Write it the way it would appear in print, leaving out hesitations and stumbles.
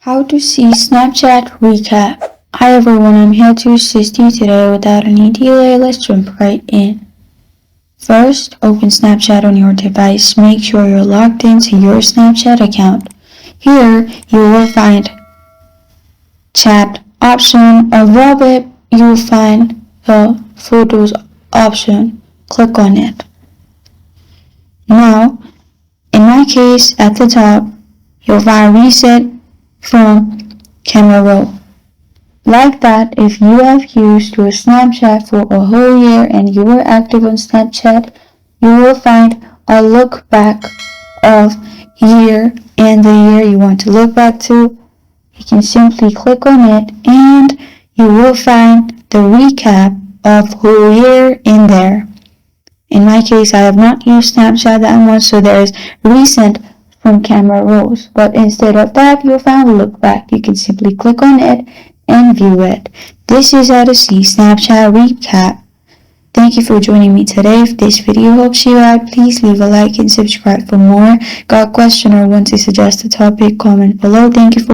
How to see Snapchat recap. Hi everyone, I'm here to assist you today. Without any delay, let's jump right in. First, open Snapchat on your device. Make sure you're logged into your Snapchat account. Here, you will find chat option. Above it, you will find the photos option. Click on it. Now, in my case, at the top, you'll find reset from camera roll. Like that, if you have used your Snapchat for a whole year and you were active on Snapchat, you will find a look back of year and the year you want to look back to. You can simply click on it and you will find the recap of whole year in there. In my case, I have not used Snapchat that much, so there is recent from camera rolls. But instead of that, you'll find look back. You can simply click on it and view it. This is how to see Snapchat recap. Thank you for joining me today. If this video helps you out, please leave a like and subscribe for more. Got a question or want to suggest a topic? Comment below. Thank you for